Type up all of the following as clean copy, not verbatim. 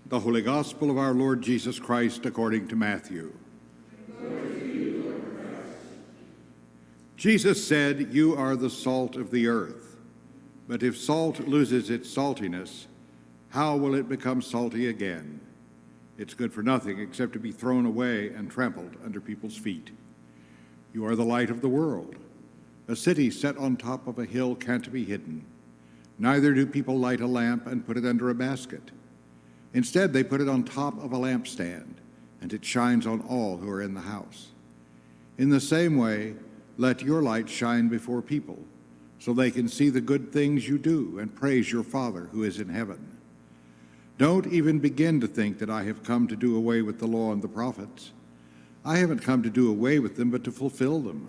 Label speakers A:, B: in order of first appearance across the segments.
A: The Holy Gospel of our Lord Jesus Christ according to Matthew.
B: Glory to you, Lord Christ.
A: Jesus said, "You are the salt of the earth. But if salt loses its saltiness, how will it become salty again? It's good for nothing except to be thrown away and trampled under people's feet. You are the light of the world. A city set on top of a hill can't be hidden. Neither do people light a lamp and put it under a basket. Instead, they put it on top of a lampstand, and it shines on all who are in the house. In the same way, let your light shine before people, so they can see the good things you do and praise your Father who is in heaven. Don't even begin to think that I have come to do away with the law and the prophets. I haven't come to do away with them, but to fulfill them.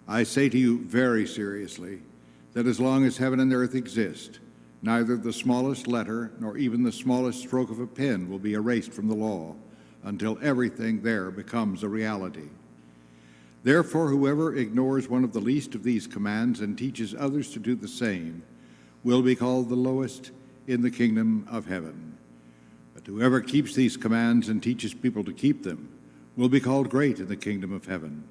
A: I say to you very seriously that as long as heaven and earth exist, neither the smallest letter nor even the smallest stroke of a pen will be erased from the law until everything there becomes a reality. Therefore, whoever ignores one of the least of these commands and teaches others to do the same will be called the lowest in the kingdom of heaven. But whoever keeps these commands and teaches people to keep them will be called great in the kingdom of heaven.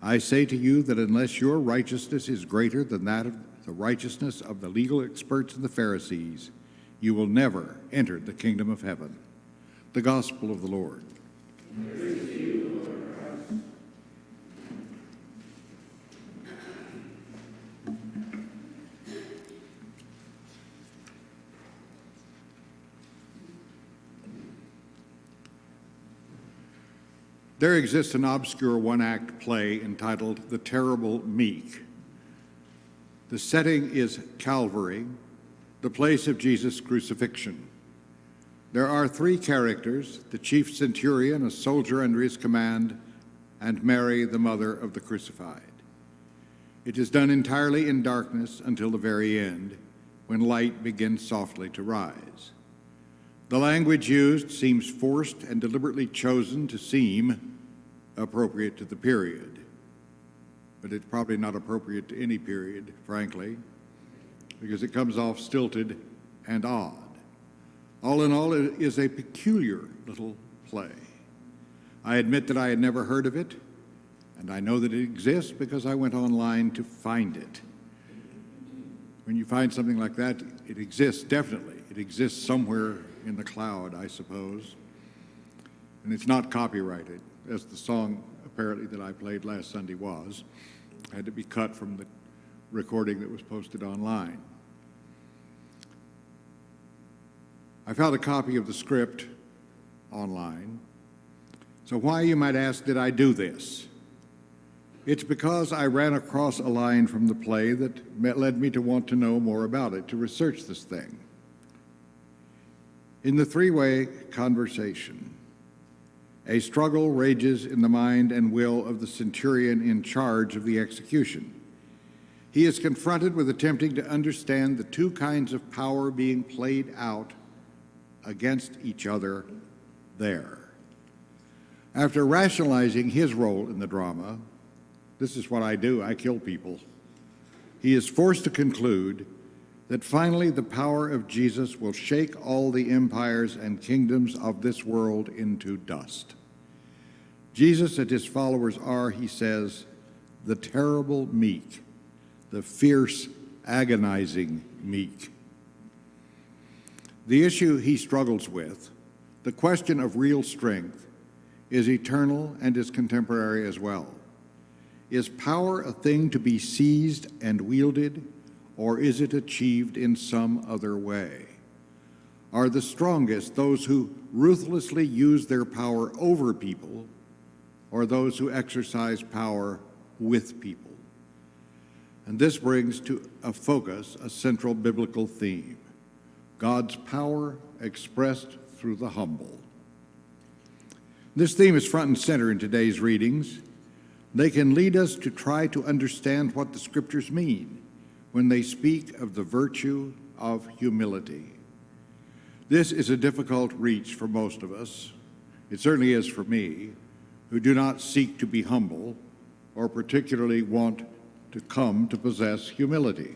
A: I say to you that unless your righteousness is greater than that of the righteousness of the legal experts and the Pharisees, you will never enter the kingdom of heaven." The Gospel of the Lord.
B: Praise to you, Lord Christ.
A: There exists an obscure one-act play entitled The Terrible Meek. The setting is Calvary, the place of Jesus' crucifixion. There are three characters: the chief centurion, a soldier under his command, and Mary, the mother of the crucified. It is done entirely in darkness until the very end, when light begins softly to rise. The language used seems forced and deliberately chosen to seem appropriate to the period, but it's probably not appropriate to any period, frankly, because it comes off stilted and odd. All in all, it is a peculiar little play. I admit that I had never heard of it, and I know that it exists because I went online to find it. When you find something like that, it exists, definitely. It exists somewhere in the cloud, I suppose. And it's not copyrighted, as the song apparently that I played last Sunday was. It had to be cut from the recording that was posted online. I found a copy of the script online. So why, you might ask, did I do this? It's because I ran across a line from the play that led me to want to know more about it, to research this thing. In the three-way conversation, a struggle rages in the mind and will of the centurion in charge of the execution. He is confronted with attempting to understand the two kinds of power being played out against each other there. After rationalizing his role in the drama, this is what I do, I kill people, he is forced to conclude that finally the power of Jesus will shake all the empires and kingdoms of this world into dust. Jesus and his followers are, he says, the terrible meek, the fierce, agonizing meek. The issue he struggles with, the question of real strength, is eternal and is contemporary as well. Is power a thing to be seized and wielded, or is it achieved in some other way? Are the strongest those who ruthlessly use their power over people, or those who exercise power with people? And this brings to a focus a central biblical theme: God's power expressed through the humble. This theme is front and center in today's readings. They can lead us to try to understand what the Scriptures mean when they speak of the virtue of humility. This is a difficult reach for most of us. It certainly is for me, who do not seek to be humble or particularly want to come to possess humility.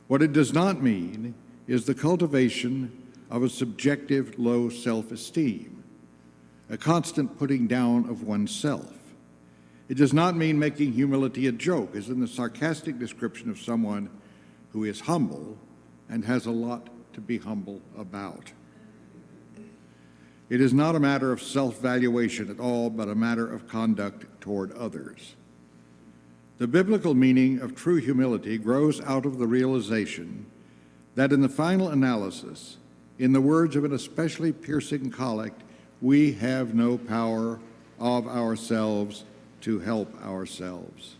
A: What it does not mean is the cultivation of a subjective low self-esteem, a constant putting down of oneself. It does not mean making humility a joke, as in the sarcastic description of someone who is humble and has a lot to be humble about. It is not a matter of self-valuation at all, but a matter of conduct toward others. The biblical meaning of true humility grows out of the realization that in the final analysis, in the words of an especially piercing collect, we have no power of ourselves to help ourselves.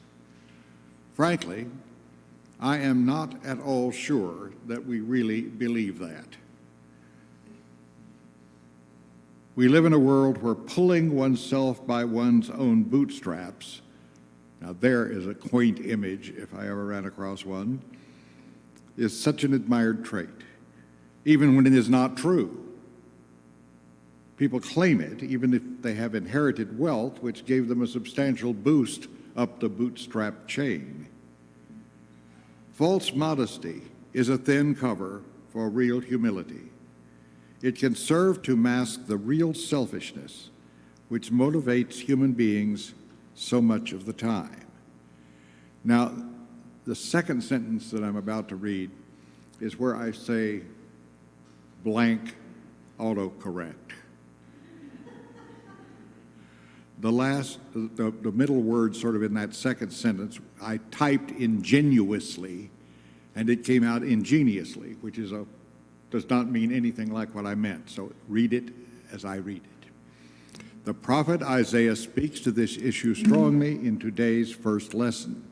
A: Frankly, I am not at all sure that we really believe that. We live in a world where pulling oneself by one's own bootstraps, now there is a quaint image if I ever ran across one, is such an admired trait, even when it is not true. People claim it, even if they have inherited wealth, which gave them a substantial boost up the bootstrap chain. False modesty is a thin cover for real humility. It can serve to mask the real selfishness which motivates human beings so much of the time. Now, the second sentence that I'm about to read is where I say blank autocorrect. The middle word sort of in that second sentence, I typed ingenuously, and it came out ingeniously, which does not mean anything like what I meant. So read it as I read it. The prophet Isaiah speaks to this issue strongly in today's first lesson.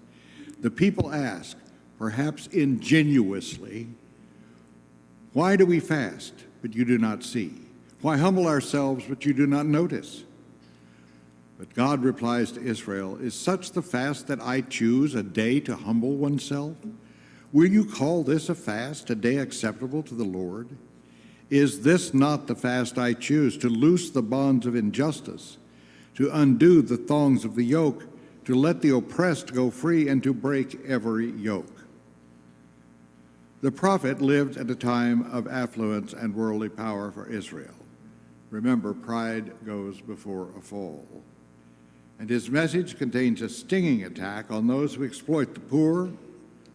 A: The people ask, perhaps ingenuously, why do we fast, but you do not see? Why humble ourselves, but you do not notice? But God replies to Israel, is such the fast that I choose a day to humble oneself? Will you call this a fast, a day acceptable to the Lord? Is this not the fast I choose, to loose the bonds of injustice, to undo the thongs of the yoke, to let the oppressed go free, and to break every yoke? The prophet lived at a time of affluence and worldly power for Israel. Remember, pride goes before a fall. And his message contains a stinging attack on those who exploit the poor,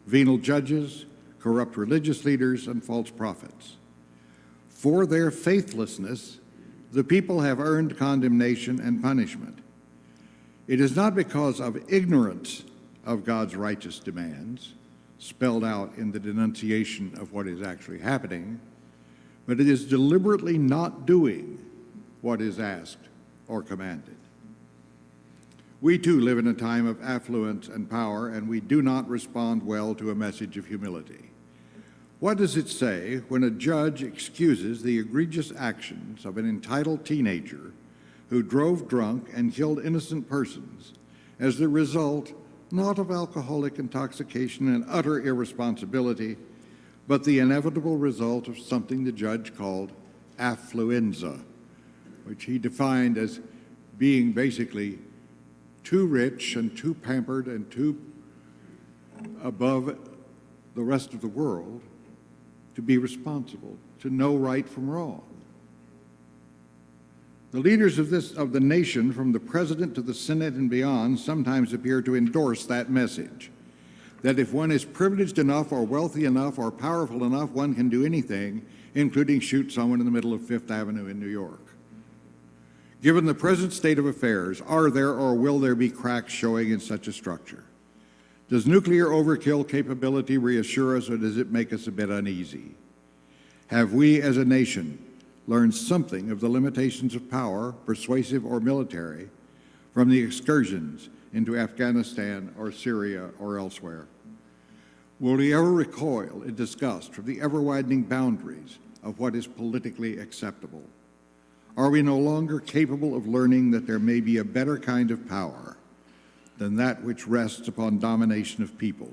A: venal judges, corrupt religious leaders, and false prophets. For their faithlessness, the people have earned condemnation and punishment. It is not because of ignorance of God's righteous demands, spelled out in the denunciation of what is actually happening, but it is deliberately not doing what is asked or commanded. We too live in a time of affluence and power, and we do not respond well to a message of humility. What does it say when a judge excuses the egregious actions of an entitled teenager who drove drunk and killed innocent persons as the result not of alcoholic intoxication and utter irresponsibility, but the inevitable result of something the judge called affluenza, which he defined as being basically too rich and too pampered and too above the rest of the world to be responsible, to know right from wrong. The leaders of the nation, from the president to the Senate and beyond, sometimes appear to endorse that message, that if one is privileged enough or wealthy enough or powerful enough, one can do anything, including shoot someone in the middle of Fifth Avenue in New York. Given the present state of affairs, are there or will there be cracks showing in such a structure? Does nuclear overkill capability reassure us, or does it make us a bit uneasy? Have we as a nation learned something of the limitations of power, persuasive or military, from the excursions into Afghanistan or Syria or elsewhere? Will we ever recoil in disgust from the ever-widening boundaries of what is politically acceptable? Are we no longer capable of learning that there may be a better kind of power than that which rests upon domination of people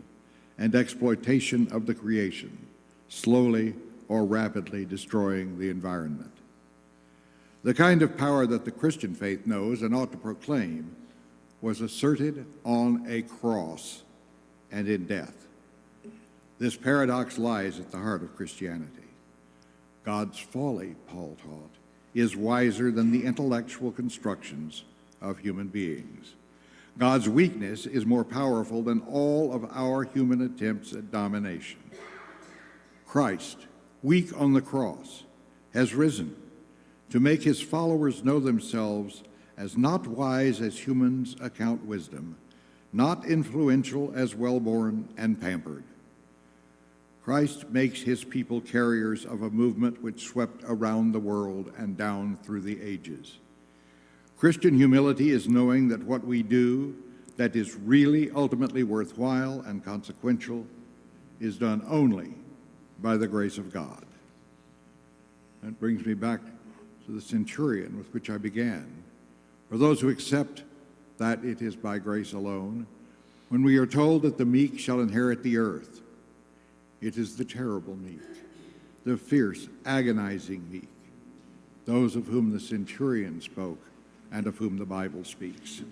A: and exploitation of the creation, slowly or rapidly destroying the environment? The kind of power that the Christian faith knows and ought to proclaim was asserted on a cross and in death. This paradox lies at the heart of Christianity. God's folly, Paul taught, is wiser than the intellectual constructions of human beings. God's weakness is more powerful than all of our human attempts at domination. Christ, weak on the cross, has risen to make his followers know themselves as not wise as humans account wisdom, not influential as well-born and pampered. Christ makes his people carriers of a movement which swept around the world and down through the ages. Christian humility is knowing that what we do that is really ultimately worthwhile and consequential is done only by the grace of God. That brings me back to the centurion with which I began. For those who accept that it is by grace alone, when we are told that the meek shall inherit the earth, it is the terrible meek, the fierce, agonizing meek, those of whom the centurion spoke and of whom the Bible speaks.